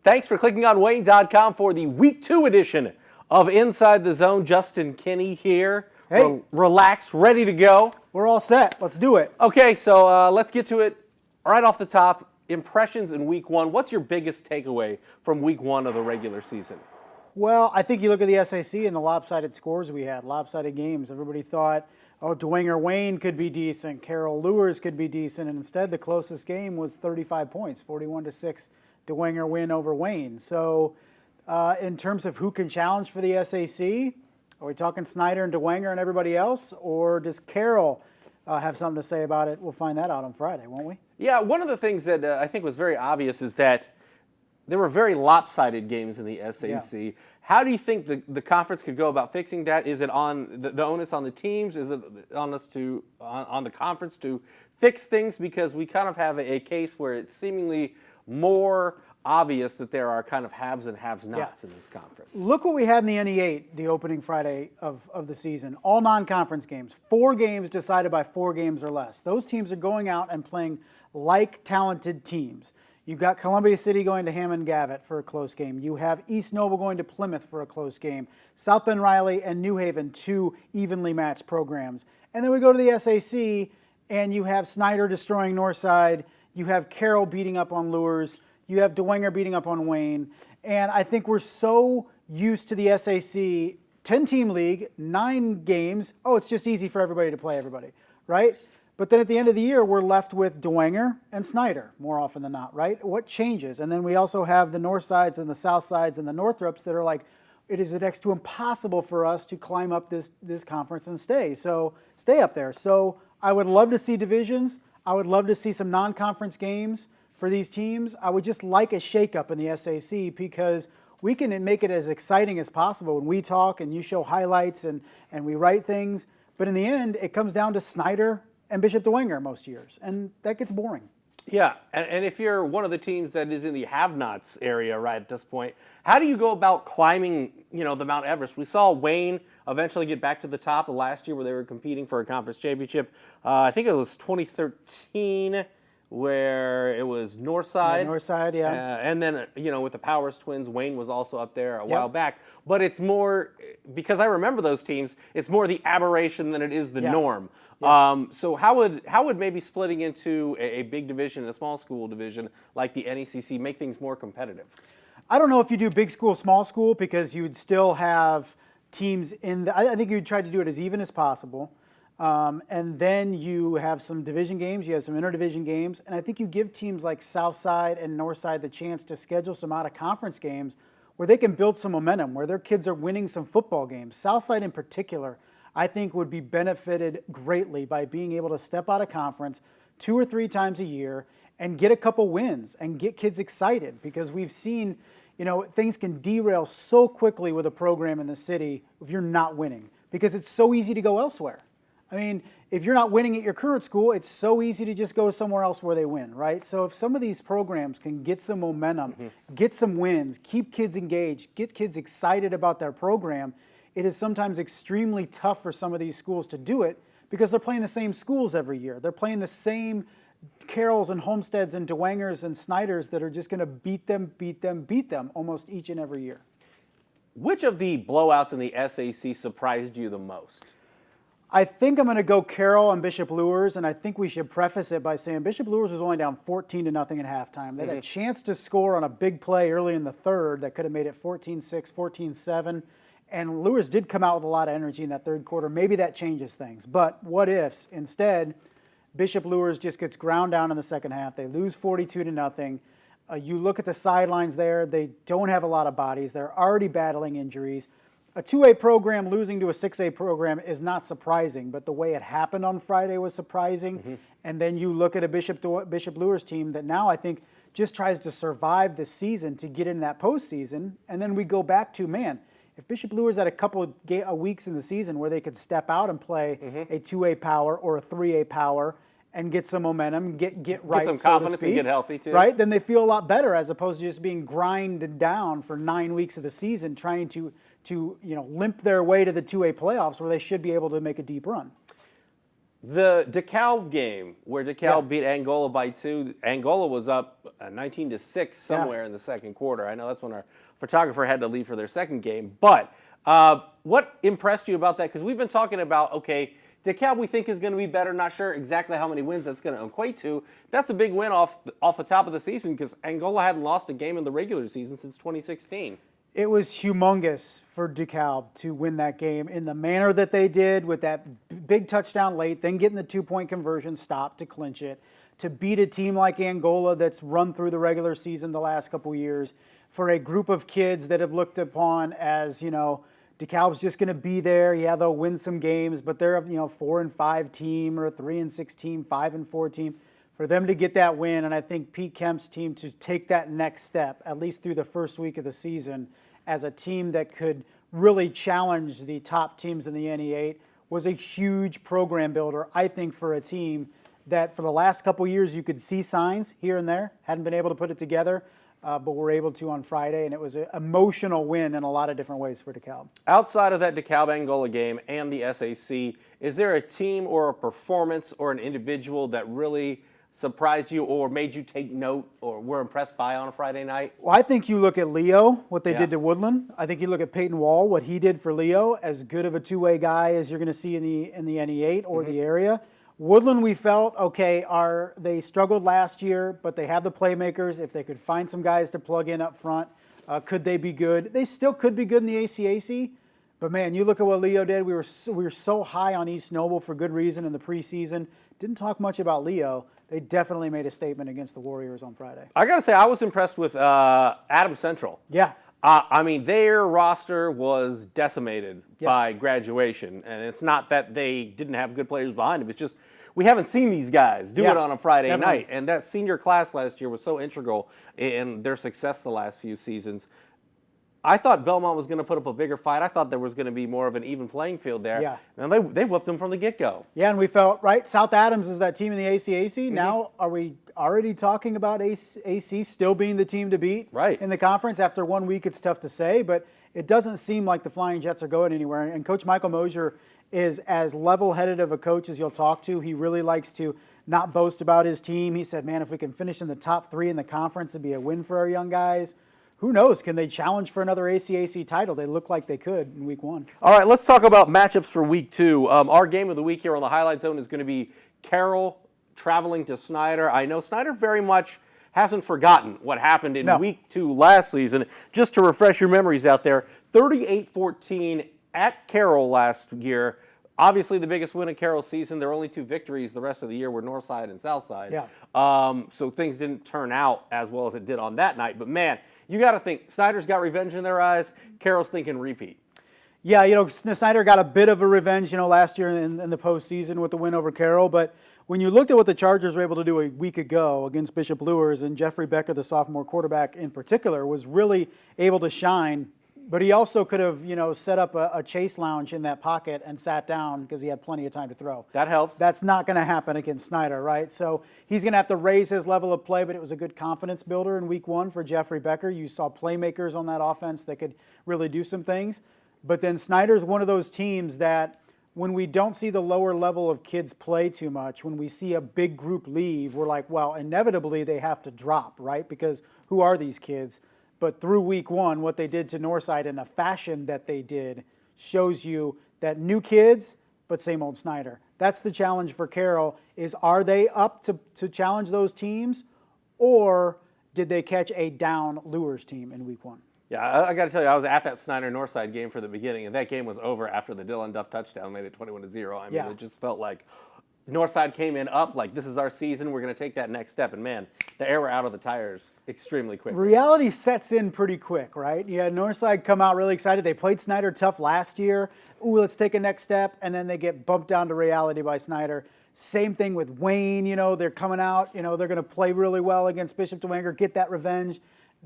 Thanks for clicking on Wayne.com for the Week 2 edition of Inside the Zone. Justin Kinney here. Hey. Relaxed, ready to go. We're all set. Let's do it. Okay, so let's get to it right off the top. Impressions in Week 1. What's your biggest takeaway from Week 1 of the regular season? Well, I think you look at the SAC and the lopsided scores we had, lopsided games. Everybody thought, Dwenger Wayne could be decent, Carroll Lewis could be decent, and instead the closest game was 35 points, 41-6 Dwenger win over Wayne. So in terms of who can challenge for the SAC, are we talking Snyder and Dwenger and everybody else, or does Carroll have something to say about it? We'll find that out on Friday, won't we? Yeah, one of the things that I think was very obvious is that there were very lopsided games in the SAC. Yeah. How do you think the conference could go about fixing that? Is it on the onus on the teams? Is it on us on the conference to fix things? Because we kind of have a case where it's seemingly more obvious that there are kind of haves and have-nots in this conference. Look what we had in the NE8, the opening Friday of the season. All non-conference games. 4 games decided by 4 games or less. Those teams are going out and playing like talented teams. You've got Columbia City going to Hammond-Gavitt for a close game. You have East Noble going to Plymouth for a close game. South Bend Riley and New Haven, 2 evenly matched programs. And then we go to the SAC, and you have Snyder destroying Northside. You have Carroll beating up on Lures. You have Dwenger beating up on Wayne. And I think we're so used to the SAC 10-team league, 9 games. Oh, it's just easy for everybody to play everybody, right? But then at the end of the year, we're left with Dwenger and Snyder more often than not, right? What changes? And then we also have the North Sides and the South Sides and the Northrops that are like, it is next to impossible for us to climb up this conference and stay up there. So I would love to see divisions. I would love to see some non-conference games for these teams. I would just like a shakeup in the SAC because we can make it as exciting as possible when we talk and you show highlights and we write things. But in the end, it comes down to Snyder and Bishop Dwenger most years, and that gets boring. Yeah, and if you're one of the teams that is in the have-nots area right at this point, how do you go about climbing, the Mount Everest? We saw Wayne eventually get back to the top of last year where they were competing for a conference championship. I think it was 2013 where it was Northside. Yeah, Northside, yeah. And then, with the Powers twins, Wayne was also up there a while back. But it's more, because I remember those teams, it's more the aberration than it is the norm. Yeah. So how would maybe splitting into a big division and a small school division like the NECC make things more competitive? I don't know if you do big school, small school, because you'd still have teams I think you'd try to do it as even as possible. And then you have some division games, you have some interdivision games, and I think you give teams like Southside and Northside the chance to schedule some out-of-conference games where they can build some momentum, where their kids are winning some football games. Southside in particular, I think would be benefited greatly by being able to step out of conference 2 or 3 times a year and get a couple wins and get kids excited because we've seen, things can derail so quickly with a program in the city if you're not winning because it's so easy to go elsewhere. I mean, if you're not winning at your current school, it's so easy to just go somewhere else where they win, right? So if some of these programs can get some momentum, get some wins, keep kids engaged, get kids excited about their program, it is sometimes extremely tough for some of these schools to do it because they're playing the same schools every year. They're playing the same Carrolls and Homesteads and Dwengers and Snyders that are just going to beat them almost each and every year. Which of the blowouts in the SAC surprised you the most? I think I'm going to go Carroll and Bishop Lures, and I think we should preface it by saying Bishop Lures was only down 14-0 at halftime. They had a chance to score on a big play early in the third that could have made it 14-6, 14-7, and Lures did come out with a lot of energy in that third quarter. Maybe that changes things, but what ifs? Instead, Bishop Lures just gets ground down in the second half. They lose 42-0. You look at the sidelines there, they don't have a lot of bodies. They're already battling injuries. A 2A program losing to a 6A program is not surprising, but the way it happened on Friday was surprising. And then you look at a Bishop Lures team that now I think just tries to survive the season to get in that postseason. And then we go back to, if Bishop Lures had a couple of weeks in the season where they could step out and play a 2A power or a 3A power and get some momentum, get right, some confidence and get healthy too. Right? Then they feel a lot better as opposed to just being grinded down for 9 weeks of the season trying to limp their way to the 2A playoffs where they should be able to make a deep run. The DeKalb game, where DeKalb Yeah. beat Angola by 2, Angola was up 19-6 somewhere in the second quarter. I know that's when our photographer had to leave for their second game. But what impressed you about that? Because we've been talking about, okay, DeKalb we think is going to be better. Not sure exactly how many wins that's going to equate to. That's a big win off the top of the season because Angola hadn't lost a game in the regular season since 2016. It was humongous for DeKalb to win that game in the manner that they did with that big touchdown late, then getting the 2-point conversion stop to clinch it, to beat a team like Angola that's run through the regular season the last couple years, for a group of kids that have looked upon as, DeKalb's just going to be there. Yeah, they'll win some games, but they're a 4-5 team or a 3-6 team, 5-4 team. For them to get that win, and I think Pete Kemp's team to take that next step, at least through the first week of the season, as a team that could really challenge the top teams in the NE8, was a huge program builder, I think, for a team that for the last couple years you could see signs here and there, hadn't been able to put it together, but were able to on Friday, and it was an emotional win in a lot of different ways for DeKalb. Outside of that DeKalb-Angola game and the SAC, is there a team or a performance or an individual that really surprised you or made you take note or were impressed by on a Friday night? Well, I think you look at Leo, what they Yeah. did to Woodland. I think you look at Peyton Wall, what he did for Leo, as good of a two-way guy as you're going to see in the NE8 or the area. Woodland, we felt, okay, they struggled last year, but they have the playmakers. If they could find some guys to plug in up front, could they be good? They still could be good in the ACAC. But, man, you look at what Leo did. We were so high on East Noble for good reason in the preseason. Didn't talk much about Leo. They definitely made a statement against the Warriors on Friday. I got to say, I was impressed with Adams Central. Yeah. I mean, their roster was decimated Yeah. by graduation. And it's not that they didn't have good players behind them. It's just we haven't seen these guys do Yeah, it on a Friday definitely. night. And that senior class last year was so integral in their success the last few seasons. I thought Belmont was going to put up a bigger fight. I thought there was going to be more of an even playing field there. Yeah. And they whooped them from the get-go. Yeah, and we felt, right, South Adams is that team in the ACAC. Now, are we already talking about AC still being the team to beat Right. in the conference? After 1 week, it's tough to say, but it doesn't seem like the Flying Jets are going anywhere. And Coach Michael Mosier is as level-headed of a coach as you'll talk to. He really likes to not boast about his team. He said, man, if we can finish in the top 3 in the conference, it'd be a win for our young guys. Who knows? Can they challenge for another ACAC title? They look like they could in week 1. All right, let's talk about matchups for week 2. Our game of the week here on the Highlight Zone is going to be Carroll traveling to Snyder. I know Snyder very much hasn't forgotten what happened in week 2 last season. Just to refresh your memories out there, 38-14 at Carroll last year. Obviously, the biggest win of Carroll's season. There were only 2 victories. The rest of the year were Northside and Southside. Yeah. So things didn't turn out as well as it did on that night. But, man, you got to think, Snyder's got revenge in their eyes. Carroll's thinking repeat. Yeah, Snyder got a bit of a revenge, last year in the postseason with the win over Carroll. But when you looked at what the Chargers were able to do a week ago against Bishop Luers, and Jeffrey Becker, the sophomore quarterback in particular, was really able to shine. But he also could have, set up a chase lounge in that pocket and sat down because he had plenty of time to throw. That helps. That's not going to happen against Snyder, right? So he's going to have to raise his level of play, but it was a good confidence builder in week 1 for Jeffrey Becker. You saw playmakers on that offense that could really do some things. But then Snyder's one of those teams that when we don't see the lower level of kids play too much, when we see a big group leave, we're like, well, inevitably they have to drop, right? Because who are these kids? But through week 1, what they did to Northside and the fashion that they did shows you that new kids, but same old Snyder. That's the challenge for Carroll is are they up to challenge those teams or did they catch a down Luers team in week 1? Yeah, I got to tell you, I was at that Snyder-Northside game for the beginning, and that game was over after the Dylan Duff touchdown made it 21-0. I mean, Yeah. It just felt like Northside came in up, like this is our season, we're going to take that next step. And, man, the air were out of the tires extremely quick. Reality sets in pretty quick, right? You had Northside come out really excited. They played Snyder tough last year. Ooh, let's take a next step. And then they get bumped down to reality by Snyder. Same thing with Wayne. They're coming out. They're going to play really well against Bishop Dwenger, get that revenge.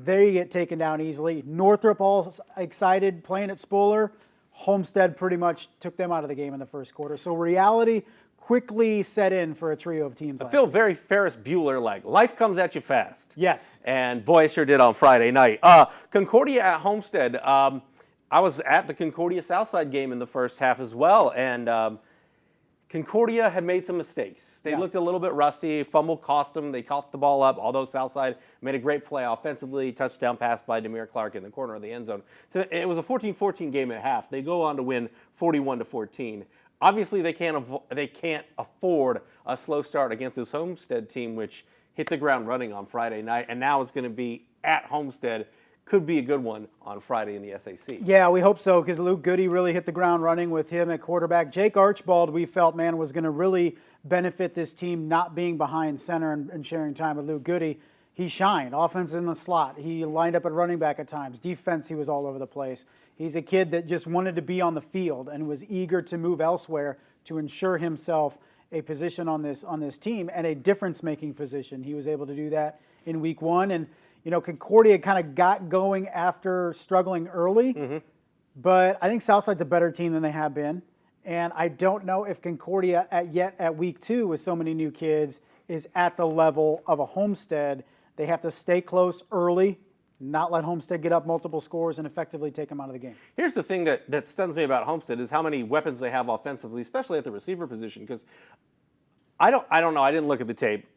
They get taken down easily. Northrop all excited, playing at Spuller. Homestead pretty much took them out of the game in the first quarter. So reality quickly set in for a trio of teams. I feel very Ferris Bueller-like. Life comes at you fast. Yes. And boy, it sure did on Friday night. Concordia at Homestead. I was at the Concordia Southside game in the first half as well. And Concordia had made some mistakes. They Yeah. looked a little bit rusty. Fumble cost them. They coughed the ball up, although Southside made a great play offensively. Touchdown pass by Demir Clark in the corner of the end zone. So it was a 14-14 game at half. They go on to win 41-14. Obviously, they can't afford a slow start against this Homestead team, which hit the ground running on Friday night, and now it's going to be at Homestead. Could be a good one on Friday in the SAC. Yeah, we hope so, because Luke Goody really hit the ground running with him at quarterback. Jake Archibald, we felt, man, was going to really benefit this team not being behind center and sharing time with Luke Goody. He shined. Offense in the slot. He lined up at running back at times. Defense, he was all over the place. He's a kid that just wanted to be on the field and was eager to move elsewhere to ensure himself a position on this team and a difference-making position. He was able to do that in week one. And Concordia kind of got going after struggling early, but I think Southside's a better team than they have been. And I don't know if Concordia at week two with so many new kids is at the level of a Homestead. They have to stay close early, not let Homestead get up multiple scores and effectively take them out of the game. Here's the thing that stuns me about Homestead is how many weapons they have offensively, especially at the receiver position, because I don't know. I didn't look at the tape.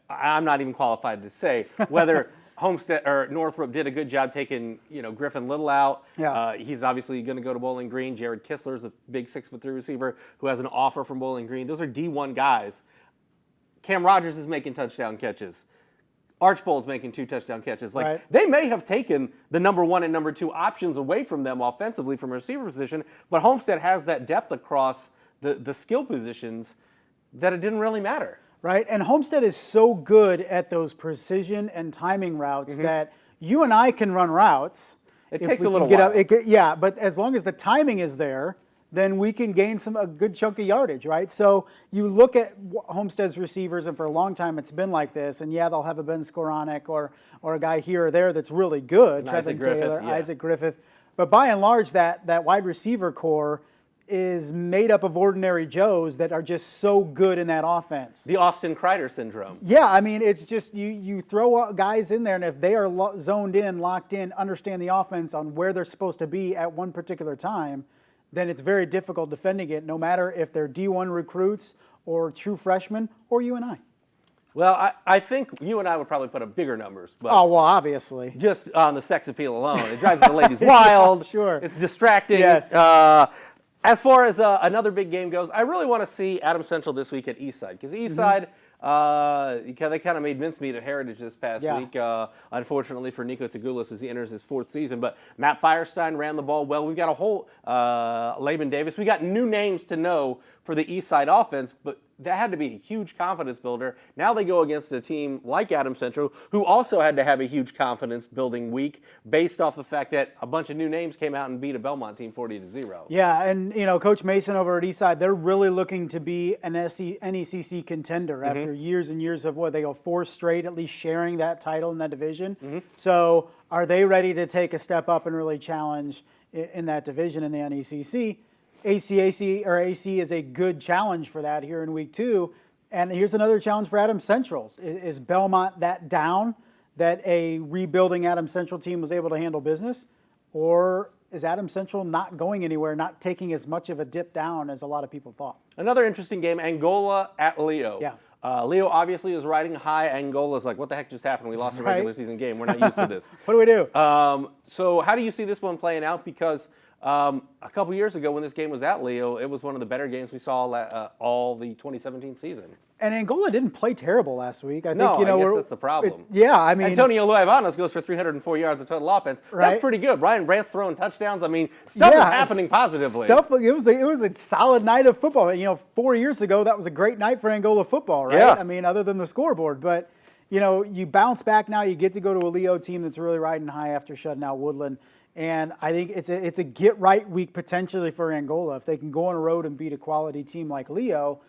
I'm not even qualified to say whether Homestead or Northrop did a good job taking Griffin Little out. Yeah. He's obviously going to go to Bowling Green. Jared Kistler's a big 6'3" receiver who has an offer from Bowling Green. Those are D1 guys. Cam Rogers is making touchdown catches. Archibald's making 2 touchdown catches. Right. They may have taken the number 1 and number 2 options away from them offensively from a receiver position, but Homestead has that depth across the skill positions that it didn't really matter. Right, and Homestead is so good at those precision and timing routes that you and I can run routes. It if takes we a little can while. Yeah, but as long as the timing is there, then we can gain a good chunk of yardage, right? So you look at Homestead's receivers, and for a long time it's been like this. And yeah, they'll have a Ben Skoranek or a guy here or there that's really good, Isaac Trevin Griffith, Taylor, yeah. Isaac Griffith. But by and large, that wide receiver core is made up of ordinary Joes that are just so good in that offense. The Austin Kreider syndrome. Yeah, I mean, it's just you throw guys in there, and if they are zoned in, locked in, understand the offense on where they're supposed to be at one particular time, then it's very difficult defending it, no matter if they're D1 recruits or true freshmen or you and I. Well, I think you and I would probably put up bigger numbers. But Oh, well, obviously. just on the sex appeal alone. It drives the ladies wild. Sure. It's distracting. Yes. As far as another big game goes, I really want to see Adams Central this week at Eastside, because Eastside, they kind of made mincemeat at Heritage this past Yeah. week, unfortunately for Nico Tagulis as he enters his 4th season. But Matt Firestein ran the ball well. We've got a whole Laban Davis. We got new names to know for the Eastside offense, but that had to be a huge confidence builder. Now they go against a team like Adams Central, who also had to have a huge confidence building week based off the fact that a bunch of new names came out and beat a Belmont team 40-0. Yeah, and Coach Mason over at Eastside, they're really looking to be an NECC contender after years and years of they go 4 straight, at least sharing that title in that division. So are they ready to take a step up and really challenge in that division in the NECC? AC is a good challenge for that here in week 2. And here's another challenge for Adams Central. Is Belmont that down that a rebuilding Adams Central team was able to handle business? Or is Adams Central not going anywhere, not taking as much of a dip down as a lot of people thought? Another interesting game, Angola at Leo. Yeah. Leo obviously is riding high. Angola's like, what the heck just happened? We lost a regular season game. We're not used to this. What do we do? So how do you see this one playing out? Because a couple years ago when this game was at Leo, it was one of the better games we saw all the 2017 season. And Angola didn't play terrible last week. I No, think, I guess that's the problem. I mean, Antonio Luevanos goes for 304 yards of total offense. Right. That's pretty good. Ryan Brandt's throwing touchdowns. I mean, stuff is happening positively. It was a solid night of football. 4 years ago, that was a great night for Angola football, right? Yeah. I mean, other than the scoreboard. But, you bounce back now. You get to go to a Leo team that's really riding high after shutting out Woodland. And I think it's a get-right week potentially for Angola. If they can go on a road and beat a quality team like Leo,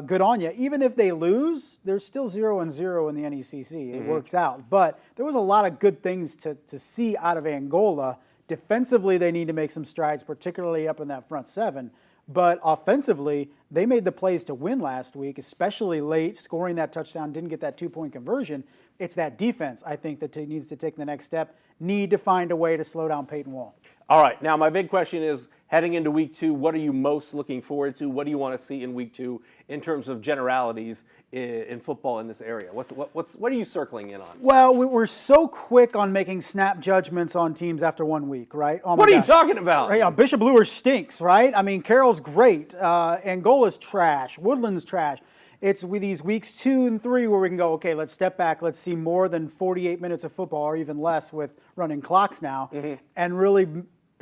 good on you. Even if they lose, they're still 0-0 in the NECC. It works out. But there was a lot of good things to see out of Angola. Defensively, they need to make some strides, particularly up in that front 7. But offensively, they made the plays to win last week, especially late, scoring that touchdown, didn't get that 2-point conversion. It's that defense, I think, that needs to take the next step, need to find a way to slow down Peyton Wall. All right, now my big question is, heading into week 2, what are you most looking forward to? What do you want to see in week 2 in terms of generalities in football in this area? What are you circling in on? Well, we're so quick on making snap judgments on teams after 1 week, right? Oh my What are you gosh. talking about? Hey, Bishop Luer stinks, right? I mean, Carroll's great. Angola's trash. Woodland's trash. It's with these weeks 2 and 3 where we can go, okay, let's step back. Let's see more than 48 minutes of football, or even less with running clocks now, and really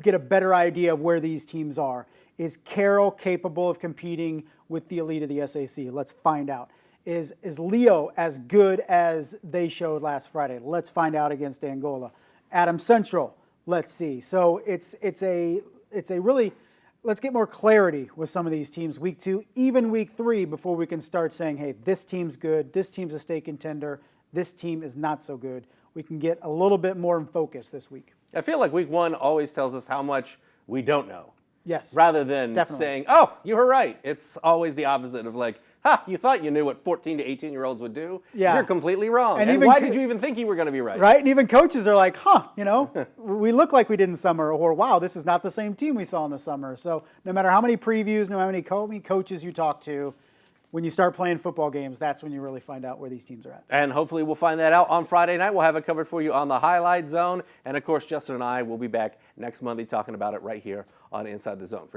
get a better idea of where these teams are. Is Carroll capable of competing with the elite of the SAC? Let's find out. Is Leo as good as they showed last Friday? Let's find out against Angola. Adams Central, let's see. So it's a really, let's get more clarity with some of these teams week 2, even week 3, before we can start saying, hey, this team's good, this team's a state contender, this team is not so good. We can get a little bit more in focus this week. I feel like week 1 always tells us how much we don't know. Yes. Rather than Definitely. saying, oh, you were right. It's always the opposite of like, ha, you thought you knew what 14 to 18-year-olds would do. Yeah. You're completely wrong. And And even why did you even think you were going to be right? Right? And even coaches are like, we look like we did in summer, or wow, this is not the same team we saw in the summer. So no matter how many previews, no matter how many coaches you talk to, when you start playing football games, that's when you really find out where these teams are at. And hopefully we'll find that out on Friday night. We'll have it covered for you on the Highlight Zone. And of course, Justin and I will be back next Monday talking about it right here on Inside the Zone.